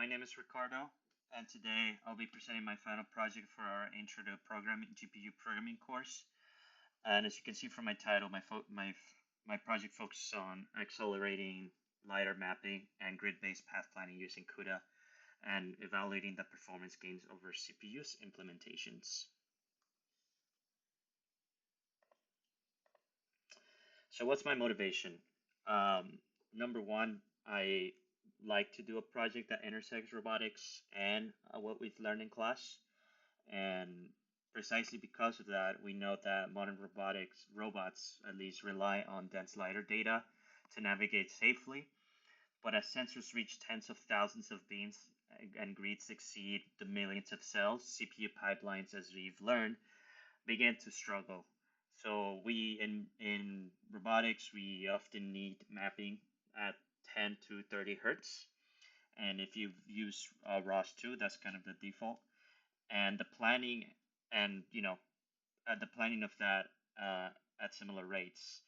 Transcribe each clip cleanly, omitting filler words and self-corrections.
my name is Ricardo, and today I'll be presenting my final project for our Intro to Programming GPU Programming course. And as you can see from my title, my project focuses on accelerating LiDAR mapping and grid-based path planning using CUDA and evaluating the performance gains over CPU's implementations. So what's my motivation? Number one, I like to do a project that intersects robotics and what we've learned in class. And precisely because of that, we know that modern robots at least rely on dense LiDAR data to navigate safely. But as sensors reach tens of thousands of beams and grids exceed the millions of cells, CPU pipelines, as we've learned, begin to struggle. So in robotics, we often need mapping at 10 to 30 hertz. And if you use ROS2, that's kind of the default. And the planning the planning of that at similar rates.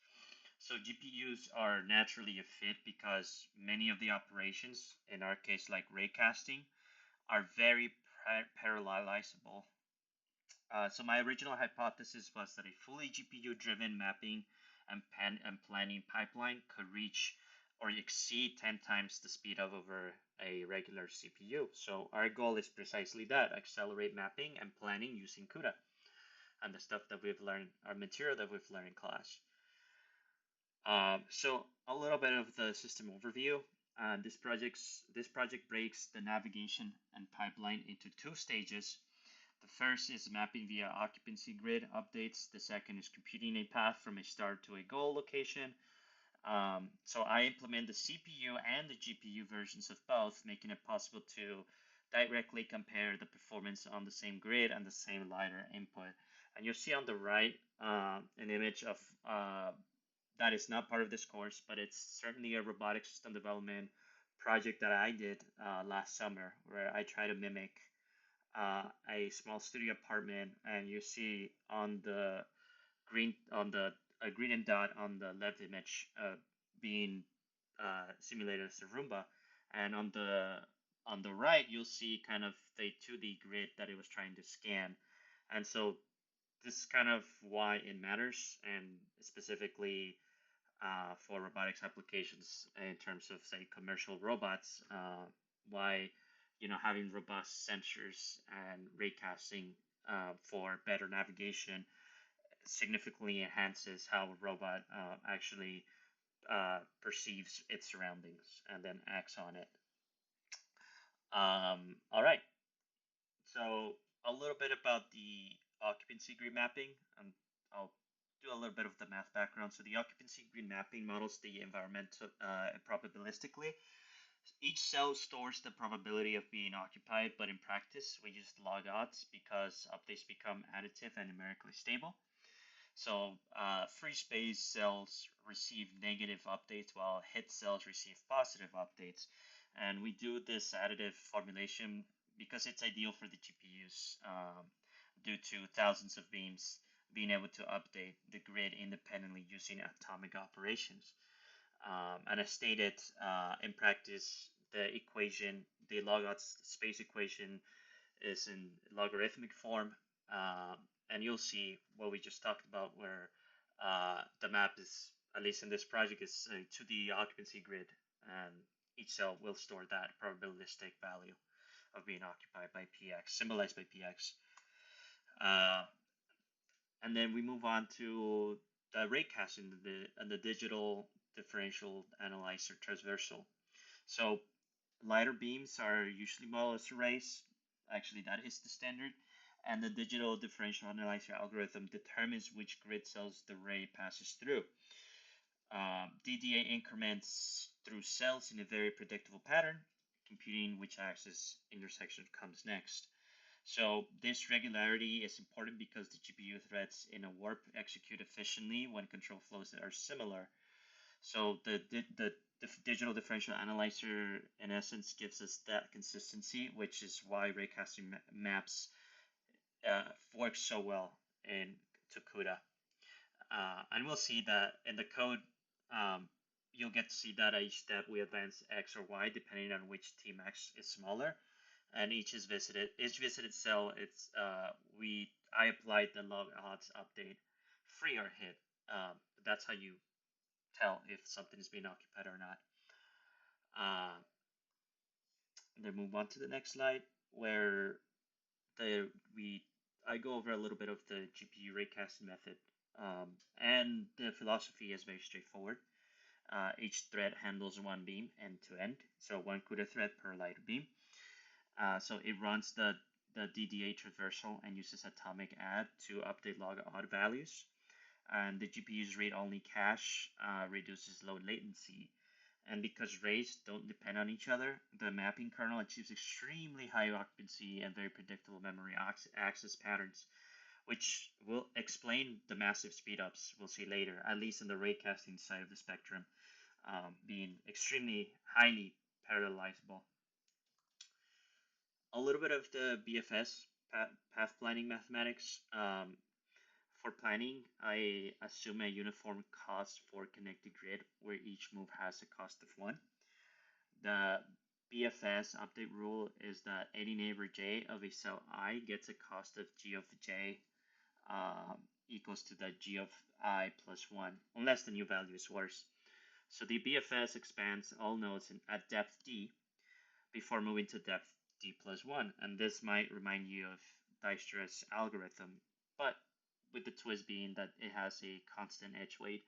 So GPUs are naturally a fit because many of the operations, in our case like raycasting, are very parallelizable. So my original hypothesis was that a fully GPU-driven mapping and planning pipeline could reach or exceed 10 times the speed of over a regular CPU. So our goal is precisely that: accelerate mapping and planning using CUDA and the stuff that we've learned, our material that we've learned in class. So a little bit of the system overview. This project breaks the navigation and pipeline into two stages. The first is mapping via occupancy grid updates. The second is computing a path from a start to a goal location. So I implement the CPU and the GPU versions of both, making it possible to directly compare the performance on the same grid and the same LiDAR input. And you'll see on the right an image of that is not part of this course, but it's certainly a robotic system development project that I did last summer, where I try to mimic a small studio apartment, and you see on the green and dot on the left image being simulated as a Roomba, and on the right you'll see kind of the 2D grid that it was trying to scan. And so this is kind of why it matters, and specifically for robotics applications in terms of, say, commercial robots, why having robust sensors and raycasting for better navigation significantly enhances how a robot actually perceives its surroundings and then acts on it. All right, so a little bit about the occupancy grid mapping. I'll do a little bit of the math background. So the occupancy grid mapping models the environment probabilistically. Each cell stores the probability of being occupied, but in practice we use log odds because updates become additive and numerically stable. So free space cells receive negative updates while hit cells receive positive updates. And we do this additive formulation because it's ideal for the GPUs due to thousands of beams being able to update the grid independently using atomic operations. And as stated, in practice, the log odds space equation is in logarithmic form. And you'll see what we just talked about, where the map is, at least in this project, is to the occupancy grid, and each cell will store that probabilistic value of being occupied by px, symbolized by px. And then we move on to the raycasting and the digital differential analyzer transversal. So LiDAR beams are usually modeled as arrays. Actually, that is the standard. And the digital differential analyzer algorithm determines which grid cells the ray passes through. DDA increments through cells in a very predictable pattern, computing which axis intersection comes next. So this regularity is important because the GPU threads in a warp execute efficiently when control flows that are similar. So the digital differential analyzer, in essence, gives us that consistency, which is why raycasting maps works so well to CUDA. And we'll see that in the code, you'll get to see that at each step we advance X or Y depending on which Tmax is smaller, and each visited cell, I applied the log odds update free or hit. That's how you tell if something is being occupied or not. Then move on to the next slide where I go over a little bit of the GPU raycasting method, and the philosophy is very straightforward. Each thread handles one beam end to end, so one CUDA thread per LiDAR beam. So it runs the DDA traversal and uses atomic add to update log odd values. And the GPU's read-only cache reduces low latency. And because rays don't depend on each other, the mapping kernel achieves extremely high occupancy and very predictable memory access patterns, which will explain the massive speedups we'll see later, at least in the raycasting side of the spectrum, being extremely highly parallelizable. A little bit of the BFS, path planning mathematics. For planning, I assume a uniform cost for connected grid where each move has a cost of 1. The BFS update rule is that any neighbor j of a cell I gets a cost of g of j equals to the g of I plus 1, unless the new value is worse. So the BFS expands all nodes at depth d before moving to depth d plus 1, and this might remind you of Dijkstra's algorithm, but with the twist being that it has a constant edge weight.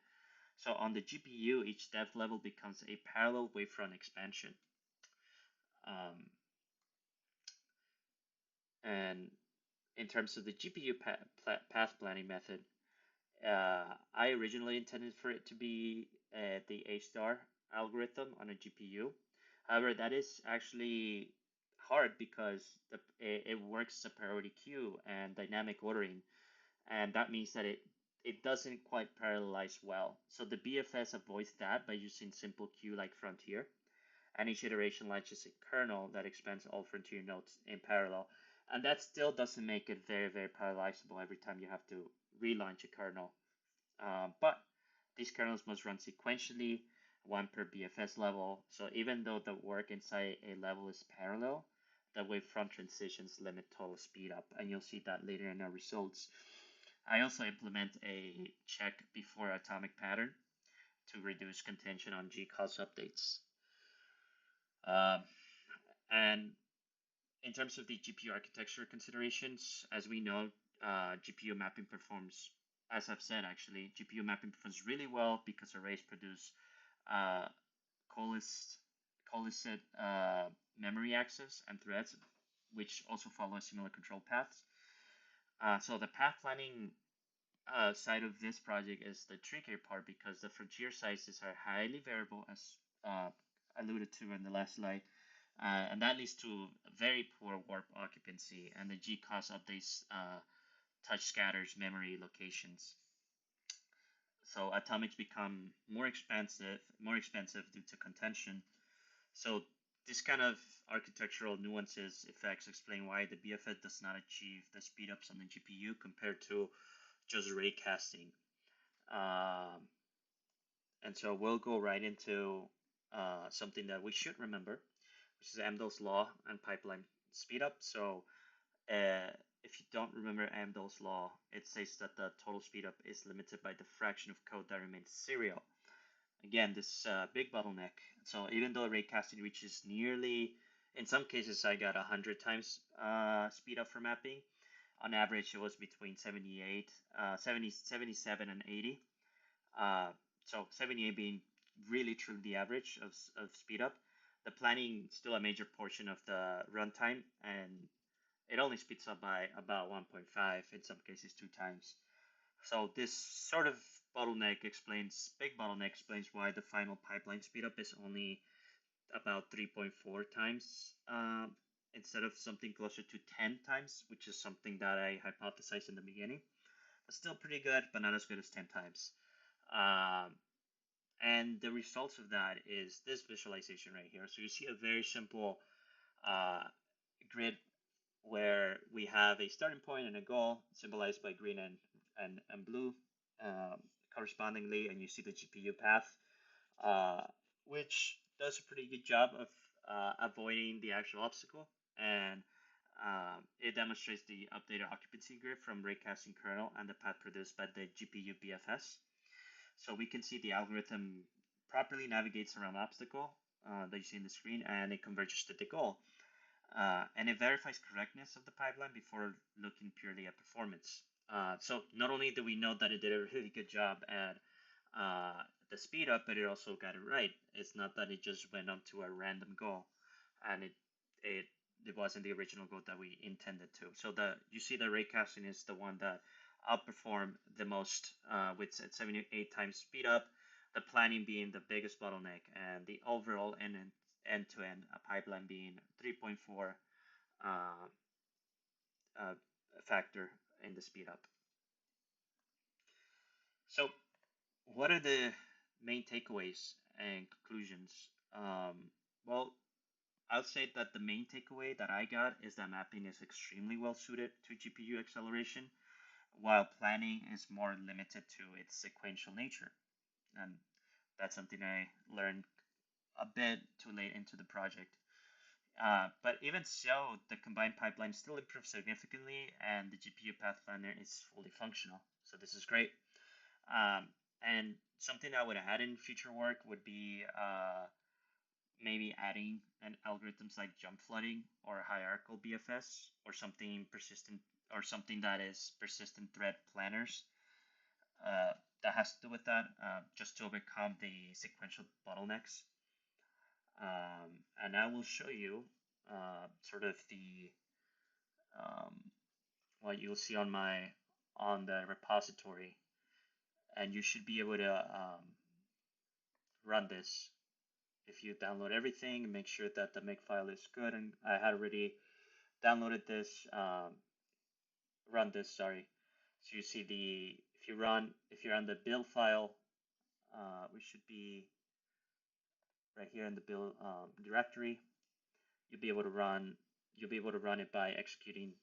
So on the GPU, each depth level becomes a parallel wavefront expansion. And in terms of the GPU path planning method, I originally intended for it to be the A-star algorithm on a GPU. However, that is actually hard because it works a priority queue and dynamic ordering, and that means that it doesn't quite parallelize well. So the BFS avoids that by using simple queue like Frontier, and each iteration launches a kernel that expands all Frontier nodes in parallel, and that still doesn't make it very, very parallelizable every time you have to relaunch a kernel. But these kernels must run sequentially, one per BFS level, so even though the work inside a level is parallel, the wavefront transitions limit total speed up, and you'll see that later in our results. I also implement a check before atomic pattern to reduce contention on G-cause updates. And in terms of the GPU architecture considerations, as we know, GPU mapping performs, as I've said actually, GPU mapping performs really well because arrays produce coalesced memory access and threads, which also follow similar control paths. So the path planning side of this project is the trickier part because the frontier sizes are highly variable, as alluded to in the last slide, and that leads to very poor warp occupancy, and the G-cause updates touch scatters memory locations. So atomics become more expensive due to contention. So this kind of architectural nuances effects explain why the BFS does not achieve the speedups on the GPU compared to just ray casting. And so we'll go right into something that we should remember, which is Amdahl's law and pipeline speedup. So if you don't remember Amdahl's law, it says that the total speedup is limited by the fraction of code that remains serial. Again, this big bottleneck. So even though ray casting reaches nearly, in some cases I got 100 times speed up for mapping. On average, it was between 77 and 80. So 78 being really truly the average of speed up. The planning still a major portion of the runtime, and it only speeds up by about 1.5, in some cases 2 times. So this sort of big bottleneck explains why the final pipeline speedup is only about 3.4 times instead of something closer to 10 times, which is something that I hypothesized in the beginning. But still pretty good, but not as good as 10 times. And the results of that is this visualization right here. So you see a very simple grid where we have a starting point and a goal symbolized by green and blue correspondingly, and you see the GPU path which does a pretty good job of avoiding the actual obstacle. And it demonstrates the updated occupancy grid from raycasting kernel and the path produced by the GPU BFS. So we can see the algorithm properly navigates around the obstacle that you see in the screen, and it converges to the goal. And it verifies correctness of the pipeline before looking purely at performance. So not only do we know that it did a really good job at the speed up, but it also got it right. It's not that it just went on to a random goal, and it wasn't the original goal that we intended to. So you see the raycasting is the one that outperformed the most with 78 times speed up, the planning being the biggest bottleneck, and the overall end-to-end pipeline being 3.4 factor in the speed up. So what are the main takeaways and conclusions? Well, I'll say that the main takeaway that I got is that mapping is extremely well suited to GPU acceleration, while planning is more limited to its sequential nature. And that's something I learned a bit too late into the project. But even so, the combined pipeline still improves significantly, and the GPU path planner is fully functional. So this is great. And something I would add in future work would be maybe adding an algorithms like jump flooding or hierarchical BFS or something persistent or something that is persistent thread planners that has to do with that just to overcome the sequential bottlenecks. And I will show you sort of the what you'll see on the repository, and you should be able to run this. If you download everything, make sure that the makefile is good. And I had already downloaded this, run this, sorry. So you see if you're on the build file, we should be right here in the build directory. You'll be able to run it by executing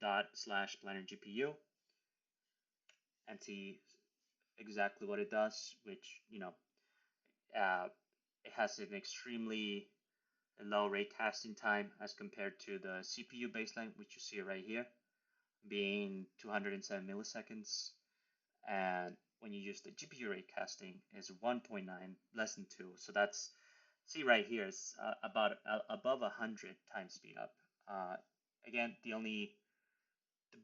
/planner GPU and see exactly what it does, which, it has an extremely low raycasting time as compared to the CPU baseline, which you see right here, being 207 milliseconds. And when you use the GPU raycasting, is 1.9, less than 2. So that's, see right here, is about above 100 times speed up. Again, the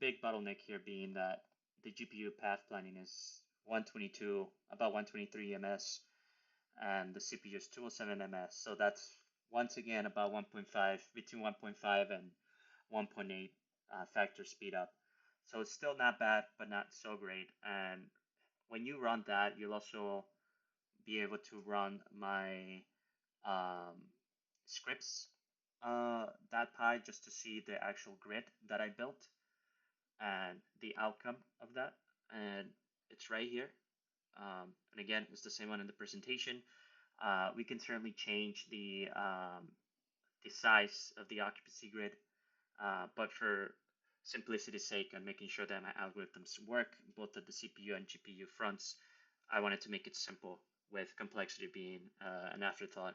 big bottleneck here being that the GPU path planning is 122, about 123 ms, and the CPU is 207 ms. So that's once again about 1.5, between 1.5 and 1.8 factor speed up. So it's still not bad, but not so great. And when you run that, you'll also be able to run my scripts .py just to see the actual grid that I built and the outcome of that. And it's right here. And again, it's the same one in the presentation. We can certainly change the size of the occupancy grid, but for simplicity's sake and making sure that my algorithms work both at the CPU and GPU fronts, I wanted to make it simple, with complexity being an afterthought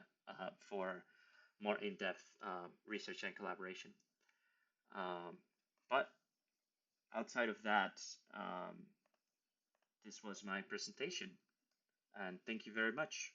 for more in-depth research and collaboration. But outside of that, this was my presentation, and thank you very much.